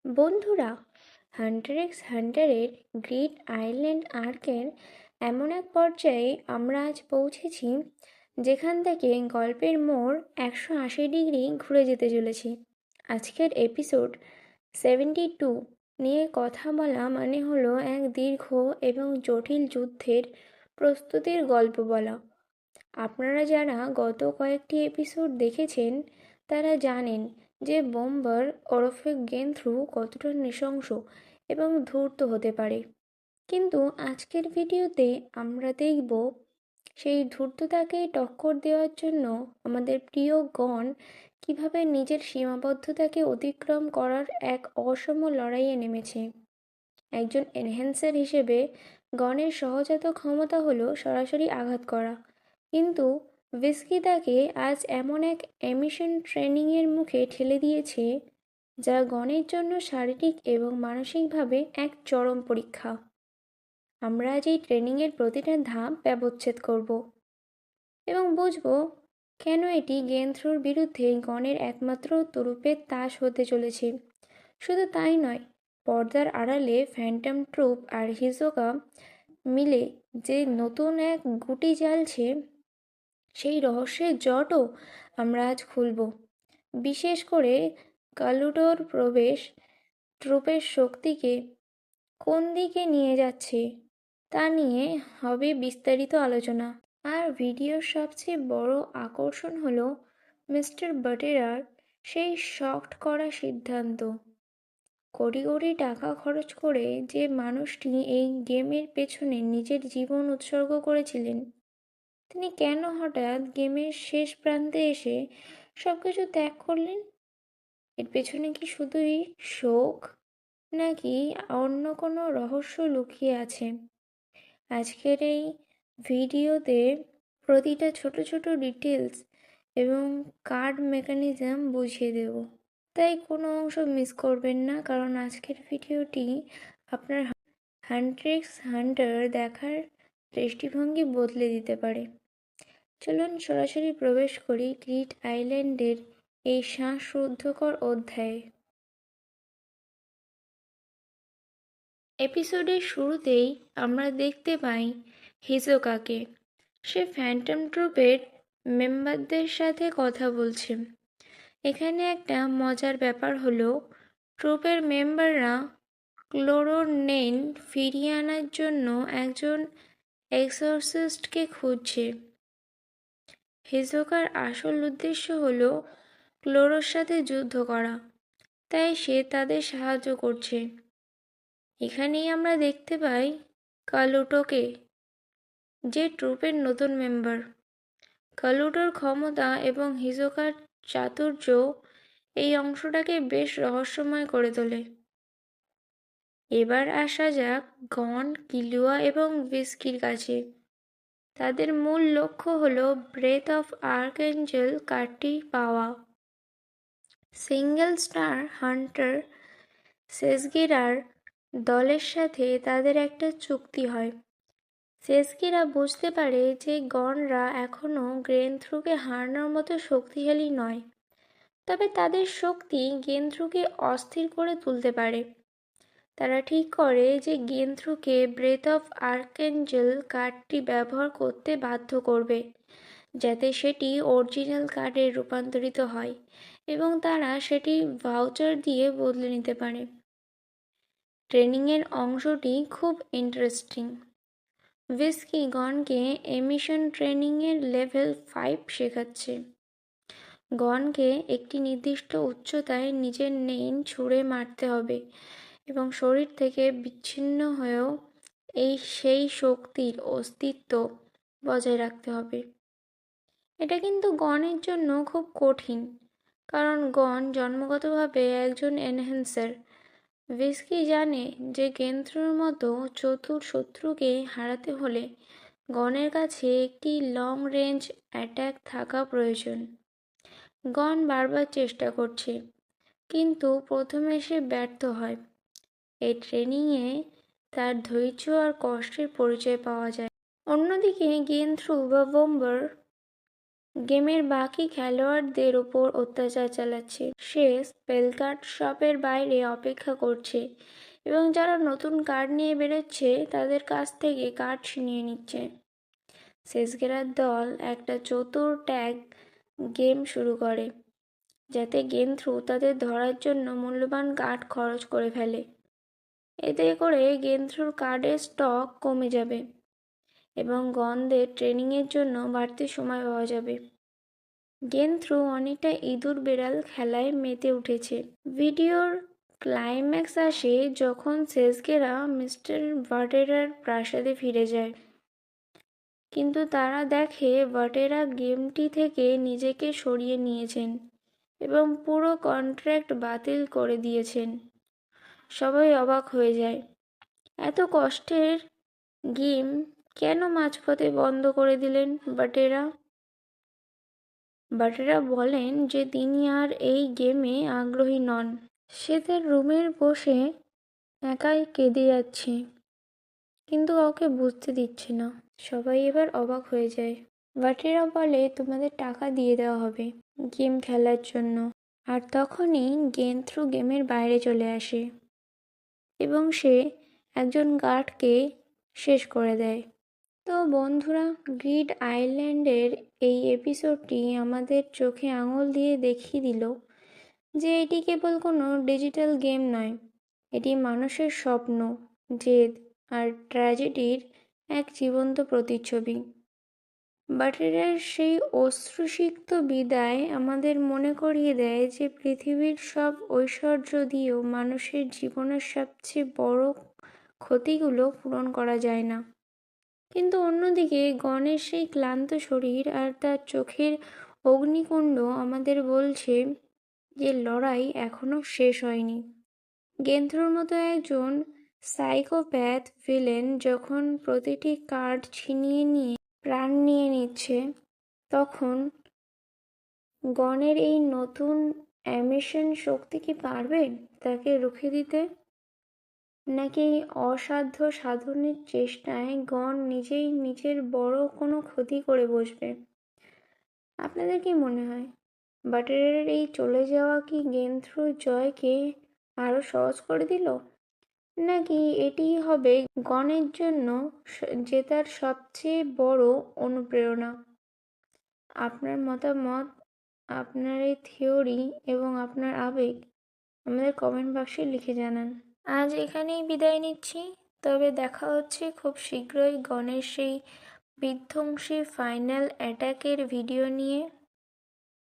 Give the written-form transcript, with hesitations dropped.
বন্ধুরা, Hunter x হান্টারের grid island আর্কের এমন এক পর্যায়ে আমরা আজ পৌঁছেছি যেখান থেকে গল্পের মোড় 180 ডিগ্রি ঘুরে যেতে চলেছে। আজকের এপিসোড 72 নিয়ে কথা বলা মানে হলো এক দীর্ঘ এবং জটিল যুদ্ধের প্রস্তুতির গল্প বলা। আপনারা যারা গত কয়েকটি এপিসোড দেখেছেন তারা জানেন যে বোম্বার ওরফে গেন্থ্রু কতটা নৃশংস এবং ধূর্ত হতে পারে। কিন্তু আজকের ভিডিওতে আমরা দেখব সেই ধূর্ততাকে টক্কর দেওয়ার জন্য আমাদের প্রিয় গণ কিভাবে নিজের সীমাবদ্ধতাকে অতিক্রম করার এক অসম লড়াইয়ে নেমেছে। একজন এনহ্যান্সার হিসেবে গণের সহজাত ক্ষমতা হলো সরাসরি আঘাত করা, কিন্তু ভিস্কি তাকে আজ এমন এক এমিশন ট্রেনিংয়ের মুখে ঠেলে দিয়েছে যা গণের জন্য শারীরিক এবং মানসিকভাবে এক চরম পরীক্ষা। আমরা আজ এই ট্রেনিংয়ের প্রতিটা ধাপ ব্যবচ্ছেদ করব এবং বুঝব কেন এটি গেন্থ্রুর বিরুদ্ধে গণের একমাত্র তুরুপের তাস হতে চলেছে। শুধু তাই নয়, পর্দার আড়ালে ফ্যান্টম ট্রুপ আর হিজোকা মিলে যে নতুন এক গুটি জ্বালছে সেই রহস্যের জটও আমরা আজ খুলব। বিশেষ করে কালুডোর প্রবেশ ট্রুপের শক্তিকে কোন দিকে নিয়ে যাচ্ছে তা নিয়ে হবে বিস্তারিত আলোচনা। আর ভিডিওর সবচেয়ে বড় আকর্ষণ হলো মিস্টার বাটেরার সেই শক্ট করা সিদ্ধান্ত। কোটি কোটি টাকা খরচ করে যে মানুষটি এই গেমের পেছনে নিজের জীবন উৎসর্গ করেছিলেন, তিনি কেন হঠাৎ গেমের শেষ প্রান্তে এসে সবকিছু ত্যাগ করলেন? এর পেছনে কি শুধুই শোক, নাকি অন্য কোনো রহস্য লুকিয়ে আছে? আজকের এই ভিডিওতে প্রতিটা ছোট ছোট ডিটেলস এবং কার্ড মেকানিজম বুঝিয়ে দেব, তাই কোনো অংশ মিস করবেন না, কারণ আজকের ভিডিওটি আপনার হান্টার এক্স হান্টার দেখার দৃষ্টিভঙ্গি বদলে দিতে পারে। চলুন সরাসরি প্রবেশ করি গ্রিড আইল্যান্ডের এই শ্বাসরুদ্ধকর অধ্যায়ে। এপিসোডের শুরুতেই আমরা দেখতে পাই হিজোকাকে। সে ফ্যান্টম ট্রুপের মেম্বারদের সাথে কথা বলছে। এখানে একটা মজার ব্যাপার হলো, ট্রুপের মেম্বাররা ক্লোরোর নেন ফিরিয়ে আনার জন্য একজন এক্সোরসিস্টকে খুঁজছে। হিজোকার আসল উদ্দেশ্য হলো ক্লোরোর সাথে যুদ্ধ করা, তাই সে তাদের সাহায্য করছে। এখানেই আমরা দেখতে পাই কালুটোকে, যে ট্রুপের নতুন মেম্বার। কালুটোর ক্ষমতা এবং হিজোকার চাতুর্য এই অংশটাকে বেশ রহস্যময় করে তোলে। এবার আসা যাক গন, কিলুয়া এবং ভিস্কির কাছে। তাদের মূল লক্ষ্য হলো ব্রেথ অফ আর্কএঞ্জেল কার্ডটি পাওয়া। সিঙ্গেল স্টার হান্টার সেসগিরার দলের সাথে তাদের একটা চুক্তি হয়। সেসগিরা বুঝতে পারে যে গণরা এখনও গেন্থ্রুকে হারানোর মতো শক্তিশালী নয়, তবে তাদের শক্তি গেন্থ্রুকে অস্থির করে তুলতে পারে। তারা ঠিক করে যে গেন্থ্রুকে ব্রেথ অফ আর্কএঞ্জেল কার্ডটি ব্যবহার করতে বাধ্য করবে, যাতে সেটি অরিজিনাল কার্ডে রূপান্তরিত হয় এবং তারা সেটি ভাউচার দিয়ে বদলে নিতে পারে। ট্রেনিংয়ের অংশটি খুব ইন্টারেস্টিং। ভিস্কি গনকে এমিশন ট্রেনিংয়ের লেভেল 5 শেখাচ্ছে। গনকে একটি নির্দিষ্ট উচ্চতায় নিজের নেইন ছুঁড়ে মারতে হবে এবং শরীর থেকে বিচ্ছিন্ন হয়েও সেই শক্তির অস্তিত্ব বজায় রাখতে হবে। এটা কিন্তু গনের জন্য খুব কঠিন, কারণ গন জন্মগতভাবে একজন এনহ্যান্সার। ভিস্কি জানে যে গেন্থ্রুর মতো চতুর শত্রুকে হারাতে হলে গনের কাছে একটি লং রেঞ্জ অ্যাটাক থাকা প্রয়োজন। গন বারবার চেষ্টা করছে, কিন্তু প্রথমে সে ব্যর্থ হয়। এই ট্রেনিংয়ে তার ধৈর্য আর কষ্টের পরিচয় পাওয়া যায়। অন্যদিকে গেন্থ্রু বা বোম্বার গেমের বাকি খেলোয়াড়দের ওপর অত্যাচার চালাচ্ছে। সে স্পেল কার্ড শপের বাইরে অপেক্ষা করছে এবং যারা নতুন কার্ড নিয়ে বেরোচ্ছে তাদের কাছ থেকে কার্ড ছিনিয়ে নিচ্ছে। সেসগেরার দল একটা চতুর ট্যাগ গেম শুরু করে, যাতে গেন্থ্রু তাদের ধরার জন্য মূল্যবান কার্ড খরচ করে ফেলে। এতে করে গেন্থ্রুর কার্ডের স্টক কমে যাবে এবং গনদের ট্রেনিংয়ের জন্য বাড়তি সময় পাওয়া যাবে। গেন্থ্রু অনেকটা ইঁদুর বেড়াল খেলায় মেতে উঠেছে। ভিডিওর ক্লাইম্যাক্স আসে যখন সেসগেরা মিস্টার ভাটেরার প্রাসাদে ফিরে যায়, কিন্তু তারা দেখে ভাটেরা গেমটি থেকে নিজেকে সরিয়ে নিয়েছেন এবং পুরো কন্ট্রাক্ট বাতিল করে দিয়েছেন। সবাই অবাক হয়ে যায়। এত কষ্টের গেম কেন মাঝপথে বন্ধ করে দিলেন ভাটেরা? ভাটেরা বলেন যে তিনি আর এই গেমে আগ্রহী নন। সে তার রুমের বসে একাই কেঁদে যাচ্ছে, কিন্তু কাউকে বুঝতে দিচ্ছে না। সবাই এবার অবাক হয়ে যায়। ভাটেরা বলে, তোমাদের টাকা দিয়ে দেওয়া হবে গেম খেলার জন্য। আর তখনই গেন্থ্রু গেমের বাইরে চলে আসে এবং সে একজন গার্ডকে শেষ করে দেয়। তো বন্ধুরা, গ্রিড আইল্যান্ডের এই এপিসোডটি আমাদের চোখে আঙুল দিয়ে দেখিয়ে দিল যে এটি কেবল কোনো ডিজিটাল গেম নয়, এটি মানুষের স্বপ্ন, জেদ আর ট্র্যাজেডির এক জীবন্ত প্রতিচ্ছবি। বাটেরার সেই অশ্রুসিক্ত বিদায় আমাদের মনে করিয়ে দেয় যে পৃথিবীর সব ঐশ্বর্য দিয়েও মানুষের জীবনের সবচেয়ে বড় ক্ষতিগুলো পূরণ করা যায় না। কিন্তু অন্যদিকে গণের সেই ক্লান্ত শরীর আর তার চোখের অগ্নিকুণ্ড আমাদের বলছে যে লড়াই এখনো শেষ হয়নি। গেন্থ্রুর মতো একজন সাইকোপ্যাথ ভিলেন যখন প্রতিটি কার্ড ছিনিয়ে নিয়ে প্রাণ নিয়ে নিচ্ছে, তখন গণের এই নতুন অ্যামিশন শক্তি কি পারবে তাকে রুখে দিতে? নাকি অসাধ্য সাধনের চেষ্টায় গণ নিজেই নিজের বড় কোনো ক্ষতি করে বসবে? আপনাদের কি মনে হয়, বাটেরার এই চলে যাওয়া কি গেন্থ্রুর জয়কে আরো সহজ করে দিল, নাকি এটি হবে গণের জন্য জেতার সবচেয়ে বড় অনুপ্রেরণা? আপনার মতামত, আপনার এই থিওরি এবং আপনার আবেগ আমাদের কমেন্ট বক্সে লিখে জানান। আজ এখানেই বিদায় নিচ্ছি, তবে দেখা হচ্ছে খুব শীঘ্রই গণের সেই বিধ্বংসী ফাইনাল অ্যাটাকের ভিডিও নিয়ে।